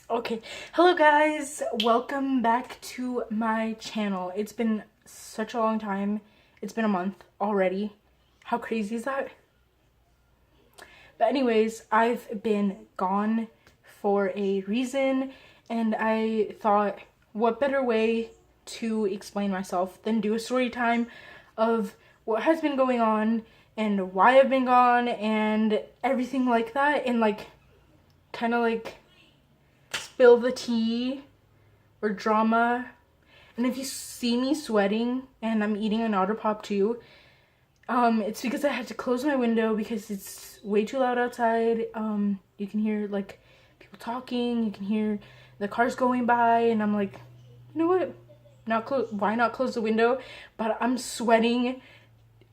Okay, hello guys, welcome back to my channel. It's been such a long time. It's been a month already. How crazy is that? But anyways, I've been gone for a reason, and I thought what better way to explain myself than do a story time of what has been going on and why I've been gone and everything like that, and kind of spill the tea or drama. And if you see me sweating and I'm eating an otter pop too, it's because I had to close my window because it's way too loud outside. You can hear people talking, you can hear the cars going by, and I'm like, you know what? Why not close the window? But I'm sweating.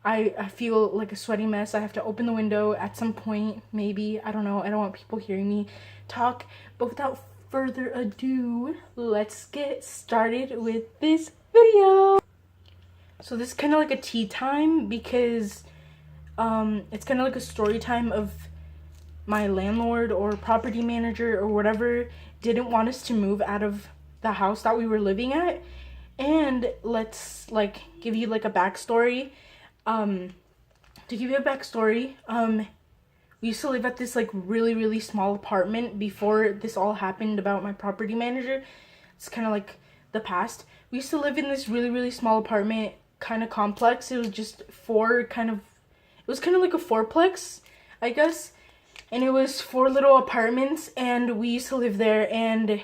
I feel like a sweaty mess. I have to open the window at some point, maybe. I don't know. I don't want people hearing me talk. But without further ado, let's get started with this video. So this is kind of like a tea time because it's kind of like a story time of my landlord or property manager or whatever didn't want us to move out of the house that we were living at. And let's give you a backstory. To give you a backstory, we used to live at this really small apartment before this all happened about my property manager. It's kind of like the past. We used to live in this really small apartment kind of complex. It was just it was kind of like a fourplex, I guess. And it was 4 little apartments, and we used to live there, and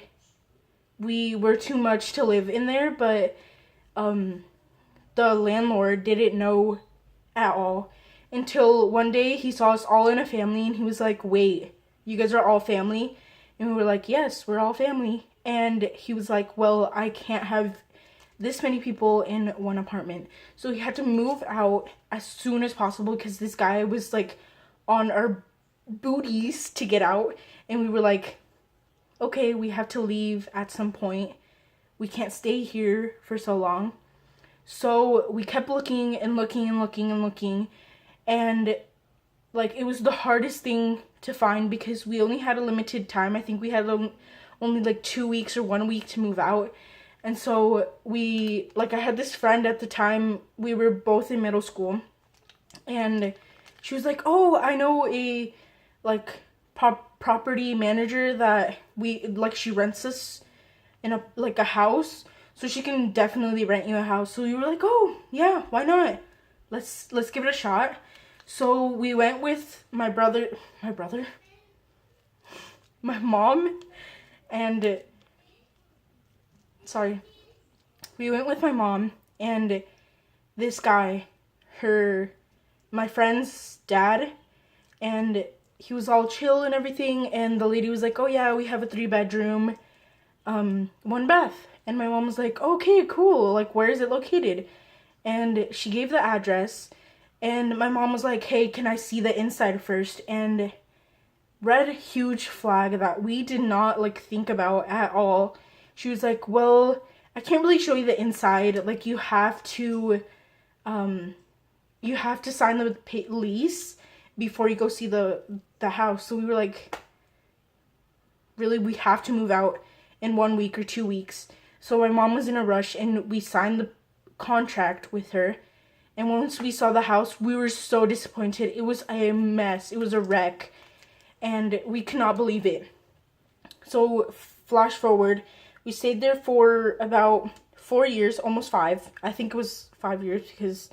we were too much to live in there, but the landlord didn't know at all until one day he saw us all in a family, and he was like, wait, you guys are all family? And we were like, yes, we're all family. And he was like, well, I can't have this many people in one apartment. So he had to move out as soon as possible because this guy was on our booties to get out. And we were like, okay, we have to leave at some point. We can't stay here for so long. So we kept looking and looking and looking and looking, and it was the hardest thing to find because we only had a limited time. I think we had only 2 weeks or 1 week to move out. And so I had this friend at the time. We were both in middle school, and she was like, oh, I know a property manager that she rents us in a house, so she can definitely rent you a house. So we were like, oh yeah, why not? Let's give it a shot. So we went with my mom, and we went with my mom and this guy, my friend's dad, and he was all chill and everything. And the lady was like, oh yeah, we have a 3-bedroom, 1 bath. And my mom was like, okay, cool, where is it located? And she gave the address, and my mom was like, hey, can I see the inside first? And red huge flag that we did not think about at all. She was like, well, I can't really show you the inside. You have to sign the lease before you go see the house. So we were like, really, we have to move out in 1 week or 2 weeks. So my mom was in a rush, and we signed the contract with her. And once we saw the house, we were so disappointed. It was a mess. It was a wreck. And we could not believe it. So flash forward, we stayed there for about 4 years, almost 5. I think it was 5 years because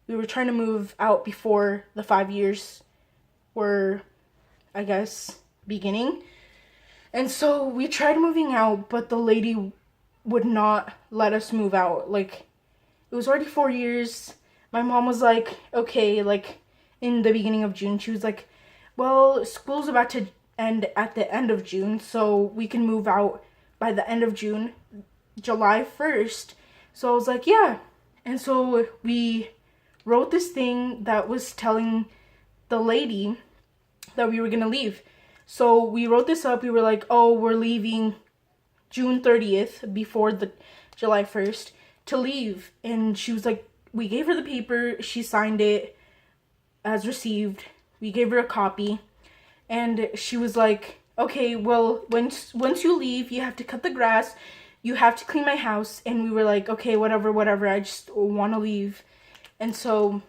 we were trying to move out before the 5 years were, I guess, beginning. And so we tried moving out, but the lady would not let us move out. It was already 4 years. My mom was like, okay, in the beginning of June, she was like, well, school's about to end at the end of June, so we can move out by the end of June, July 1st. So I was like, yeah. And so we wrote this thing that was telling the lady that we were gonna leave. So we wrote this up. We were like, oh, we're leaving June 30th before the July 1st to leave. And she was like, we gave her the paper. She signed it as received. We gave her a copy. And she was like, okay, well, once you leave, you have to cut the grass, you have to clean my house. And we were like, okay, whatever, I just want to leave. And so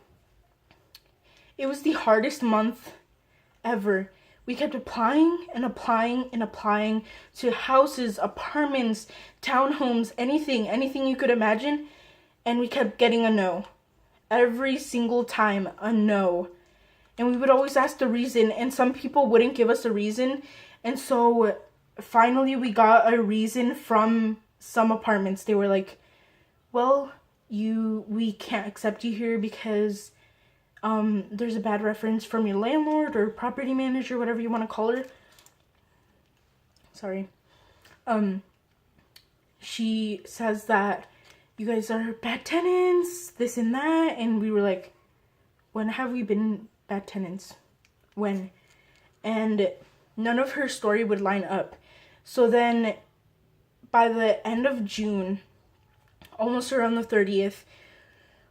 it was the hardest month ever. We kept applying and applying and applying to houses, apartments, townhomes, anything you could imagine. And we kept getting a no. Every single time, a no. And we would always ask the reason, and some people wouldn't give us a reason. And so finally we got a reason from some apartments. They were like, well, we can't accept you here because there's a bad reference from your landlord or property manager, whatever you want to call her. Sorry. She says that you guys are bad tenants, this and that. And we were like, when have we been bad tenants? When? And none of her story would line up. So then by the end of June, almost around the 30th,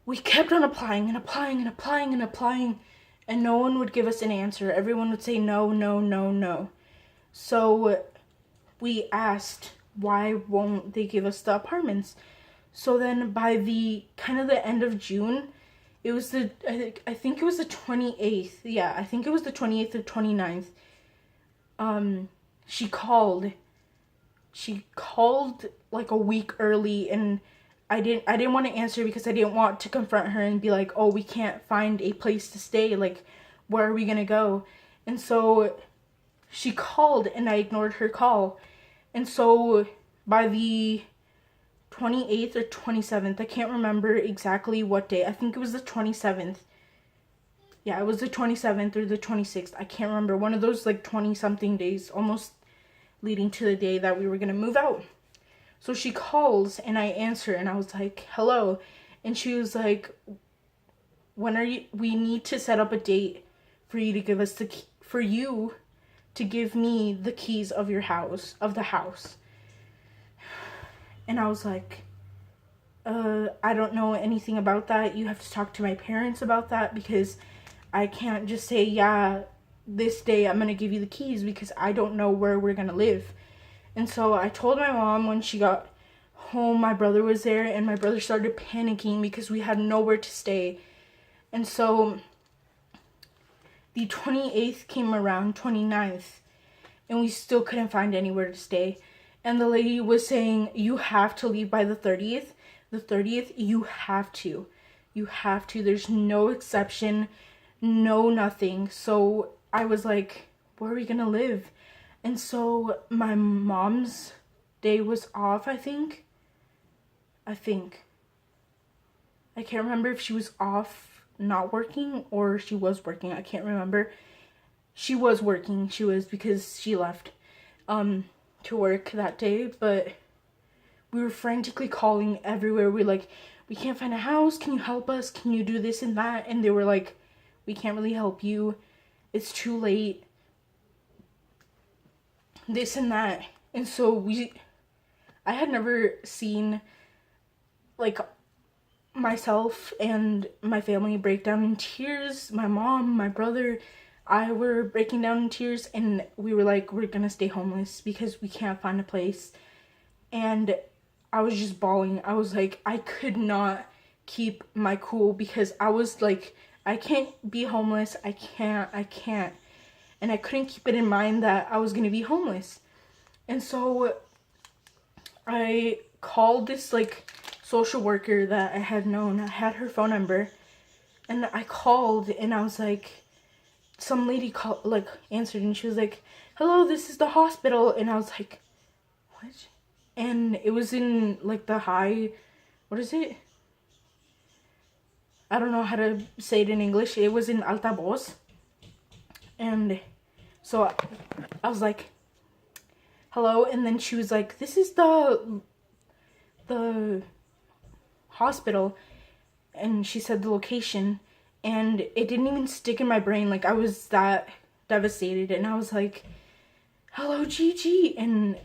we kept on applying and applying and applying and applying, and no one would give us an answer. Everyone would say no, no, no, no. So we asked, why won't they give us the apartments? So then by the kind of the end of June, it was I think it was the 28th. Yeah, I think it was the 28th or 29th. She called like a week early, and I didn't want to answer because I didn't want to confront her and be like, oh, we can't find a place to stay. Like, where are we going to go? And so she called and I ignored her call. And so by the 28th or 27th, I can't remember exactly what day. I think it was the 27th. Yeah, it was the 27th or the 26th. I can't remember. One of those like 20 something days, almost leading to the day that we were going to move out. So she calls and I answer and I was like, hello. And she was like, we need to set up a date for you to give us for you to give me the keys of your house, of the house. And I was like, I don't know anything about that. You have to talk to my parents about that because I can't just say, yeah, this day I'm going to give you the keys because I don't know where we're going to live. And so I told my mom when she got home, my brother was there, and my brother started panicking because we had nowhere to stay. And so the 28th came around, 29th, and we still couldn't find anywhere to stay. And the lady was saying, you have to leave by the 30th. The 30th, you have to. You have to. There's no exception, no nothing. So I was like, where are we going to live? And so my mom's day was off, I think. I can't remember if she was off not working or she was working. I can't remember. She was working. She was, because she left to work that day. But we were frantically calling everywhere. We can't find a house. Can you help us? Can you do this and that? And they were like, we can't really help you. It's too late. This and that. And so I had never seen like myself and my family break down in tears. My mom, my brother, I were breaking down in tears, and we were like, we're gonna stay homeless because we can't find a place. And I was just bawling. I was like, I could not keep my cool because I was like, I can't be homeless. I can't. And I couldn't keep it in mind that I was going to be homeless. And so I called this like social worker that I had known. I had her phone number. And I called and I was like, some lady answered, and she was like, hello, this is the hospital. And I was like, what? And it was in like the what is it? I don't know how to say it in English. It was in altavoz. And so I was like, hello. And then she was like, this is the hospital. And she said the location. And it didn't even stick in my brain. Like, I was that devastated. And I was like, hello, Gigi. And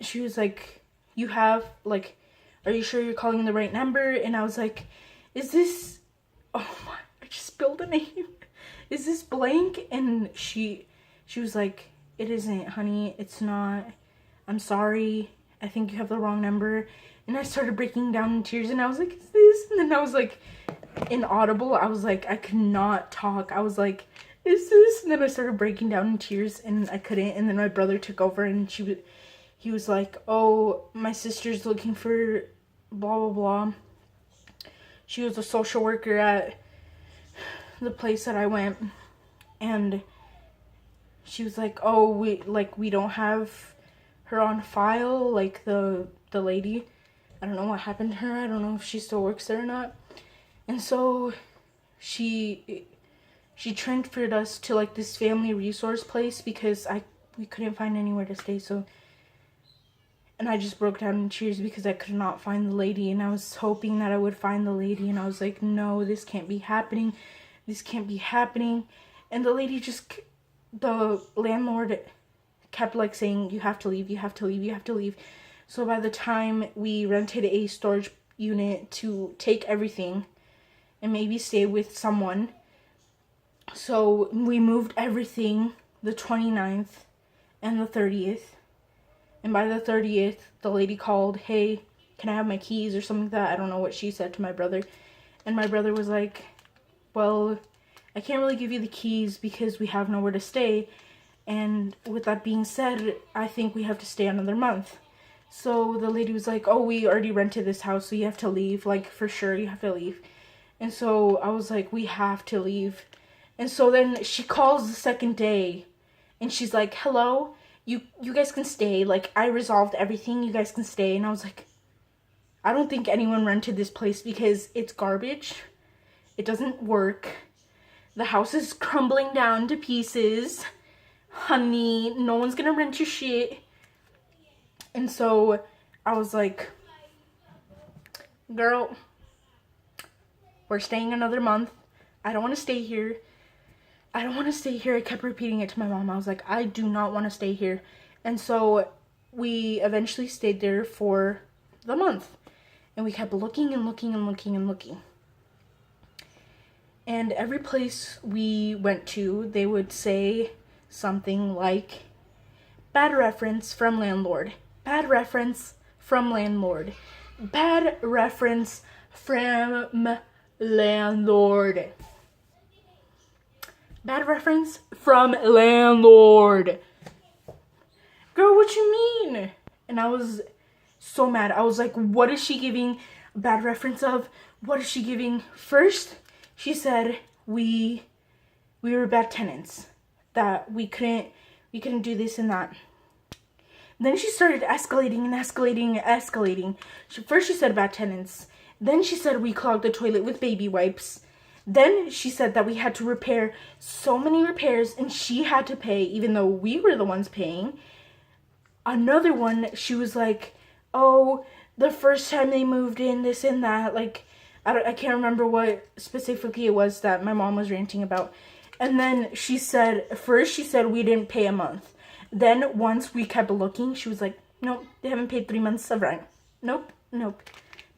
she was like, are you sure you're calling the right number? And I was like, is this, oh my, I just spilled a name. Is this blank? And she was like, it isn't, honey. It's not. I'm sorry. I think you have the wrong number. And I started breaking down in tears, and I was like, is this? And then I was like, inaudible. I was like, I could not talk. I was like, is this? And then I started breaking down in tears, and I couldn't. And then my brother took over, and he was like, oh, my sister's looking for blah, blah, blah. She was a social worker at the place that I went, and she was like, oh, we don't have her on file, like the lady. I don't know what happened to her. I don't know if she still works there or not. And so she transferred us to like this family resource place because we couldn't find anywhere to stay. So, and I just broke down in tears because I could not find the lady, and I was hoping that I would find the lady, and I was like, no, this can't be happening. This can't be happening. And the landlord kept like saying, you have to leave, you have to leave, you have to leave. So by the time we rented a storage unit to take everything and maybe stay with someone, so we moved everything the 29th and the 30th. And by the 30th, the lady called, hey, can I have my keys or something like that? I don't know what she said to my brother. And my brother was like, well, I can't really give you the keys because we have nowhere to stay. And with that being said, I think we have to stay another month. So the lady was like, oh, we already rented this house, so you have to leave. Like, for sure, you have to leave. And so I was like, we have to leave. And so then she calls the second day, and she's like, hello, you guys can stay. Like, I resolved everything. You guys can stay. And I was like, I don't think anyone rented this place because it's garbage. It doesn't work. The house is crumbling down to pieces. Honey, no one's gonna rent your shit. And so I was like, girl, we're staying another month. I don't want to stay here. I don't want to stay here. I kept repeating it to my mom. I was like, I do not want to stay here. And so we eventually stayed there for the month. And we kept looking and looking and looking and looking. And every place we went to, they would say something like, bad reference from landlord. Bad reference from landlord. Bad reference from landlord. Bad reference from landlord. Girl, what you mean? And I was so mad. I was like, what is she giving a bad reference of? What is she giving? First, she said we were bad tenants. That we couldn't do this and that. Then she started escalating and escalating and escalating. First she said bad tenants. Then she said we clogged the toilet with baby wipes. Then she said that we had to repair so many repairs and she had to pay even though we were the ones paying. Another one, she was like, oh, the first time they moved in, this and that. Like, I can't remember what specifically it was that my mom was ranting about. And then she said, first she said we didn't pay a month. Then once we kept looking, she was like, nope, they haven't paid 3 months of rent. Nope.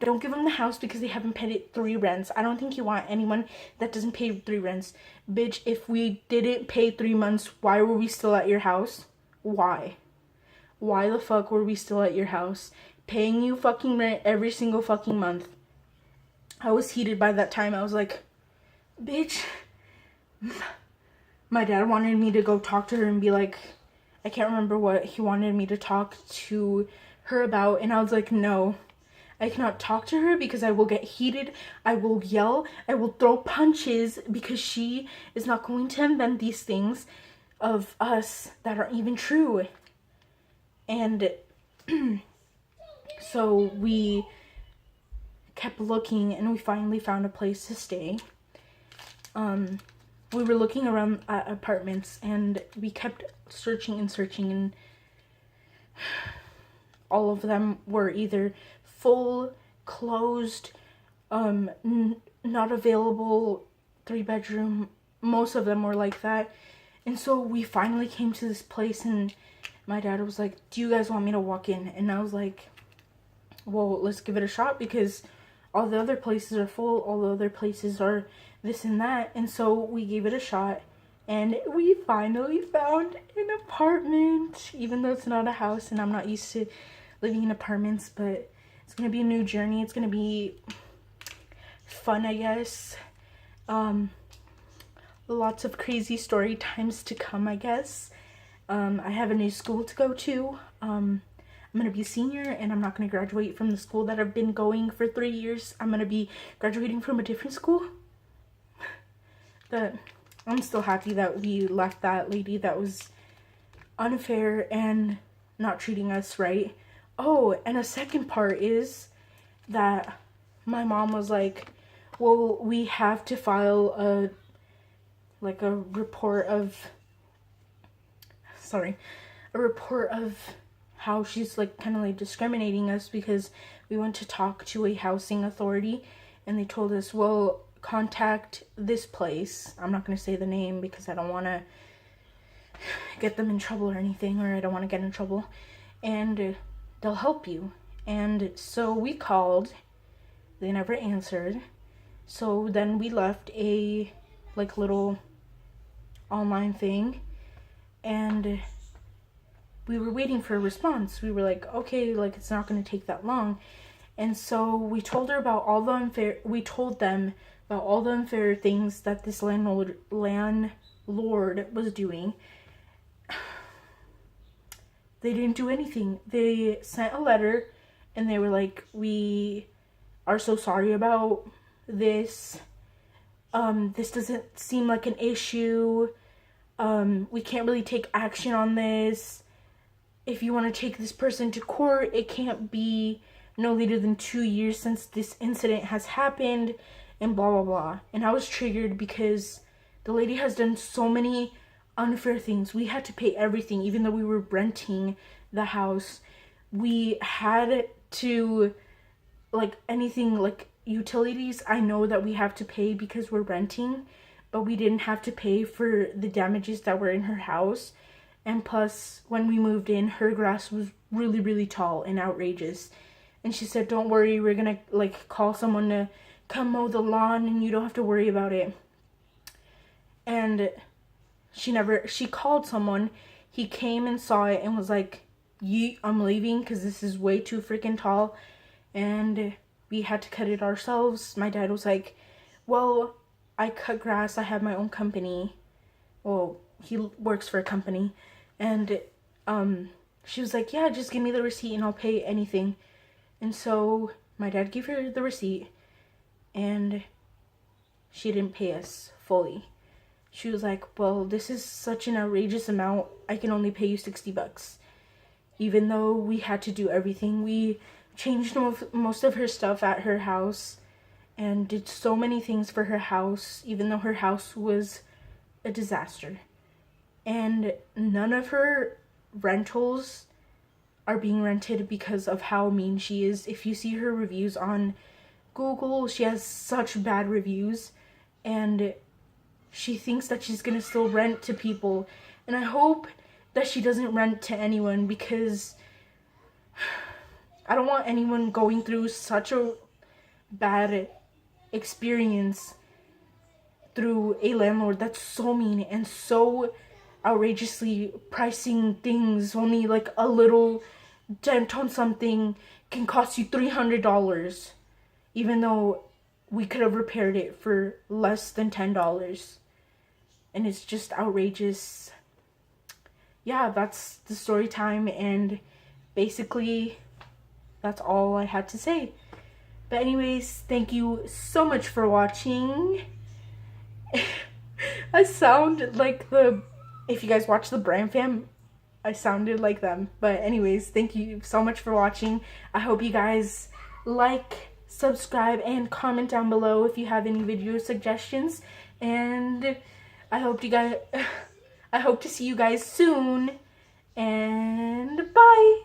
Don't give them the house because they haven't paid 3 rents. I don't think you want anyone that doesn't pay 3 rents. Bitch, if we didn't pay 3 months, why were we still at your house? Why? Why the fuck were we still at your house? Paying you fucking rent every single fucking month. I was heated by that time. I was like, bitch. My dad wanted me to go talk to her and be like, I can't remember what he wanted me to talk to her about. And I was like, no, I cannot talk to her because I will get heated. I will yell. I will throw punches because she is not going to invent these things of us that aren't even true. And so we kept looking and we finally found a place to stay. We were looking around at apartments and we kept searching and all of them were either full, closed, not available, 3-bedroom. Most of them were like that. And so we finally came to this place and my dad was like, do you guys want me to walk in? And I was like, well, let's give it a shot because all the other places are full. All the other places are this and that. And so we gave it a shot. And we finally found an apartment, even though it's not a house and I'm not used to living in apartments, but it's gonna be a new journey. It's gonna be fun, I guess. Lots of crazy story times to come, I guess. I have a new school to go to. I'm gonna be a senior and I'm not gonna graduate from the school that I've been going for 3 years. I'm gonna be graduating from a different school. But I'm still happy that we left that lady that was unfair and not treating us right. Oh, and a second part is that my mom was like, well, we have to file a report of how she's like kind of like discriminating us because we went to talk to a housing authority and they told us, well, contact this place. I'm not going to say the name because I don't want to get them in trouble or anything, or I don't want to get in trouble, and they'll help you. And so we called, they never answered, so then we left a like little online thing and we were waiting for a response. We were like, okay, like it's not going to take that long. And so we told them about all the unfair things that this landlord was doing. They didn't do anything. They sent a letter and they were like, we are so sorry about this. This doesn't seem like an issue. We can't really take action on this. If you want to take this person to court, it can't be no later than 2 years since this incident has happened, and blah blah blah. And I was triggered because the lady has done so many unfair things. We had to pay everything, even though we were renting the house. We had to, like, anything like utilities, I know that we have to pay because we're renting, but we didn't have to pay for the damages that were in her house. And plus, when we moved in, her grass was really, really tall and outrageous. And she said, don't worry, we're gonna like call someone to come mow the lawn and you don't have to worry about it. And she called someone. He came and saw it and was like, I'm leaving because this is way too freaking tall. And we had to cut it ourselves. My dad was like, well, I cut grass. I have my own company. Well, he works for a company. And she was like, yeah, just give me the receipt and I'll pay anything. And so my dad gave her the receipt and she didn't pay us fully. She was like, well, this is such an outrageous amount. I can only pay you $60. Even though we had to do everything. We changed most of her stuff at her house and did so many things for her house, even though her house was a disaster. And none of her rentals are being rented because of how mean she is. If you see her reviews on Google, she has such bad reviews and she thinks that she's gonna still rent to people. And I hope that she doesn't rent to anyone because I don't want anyone going through such a bad experience through a landlord that's so mean and so outrageously pricing things. Only like a little dent on something can cost you $300, even though we could have repaired it for less than $10. And it's just outrageous. Yeah, that's the story time, and basically that's all I had to say. But anyways, thank you so much for watching. I sound like if you guys watch the Bram Fam, I sounded like them. But anyways, thank you so much for watching. I hope you guys like, subscribe, and comment down below if you have any video suggestions. And I hope to see you guys soon. And bye!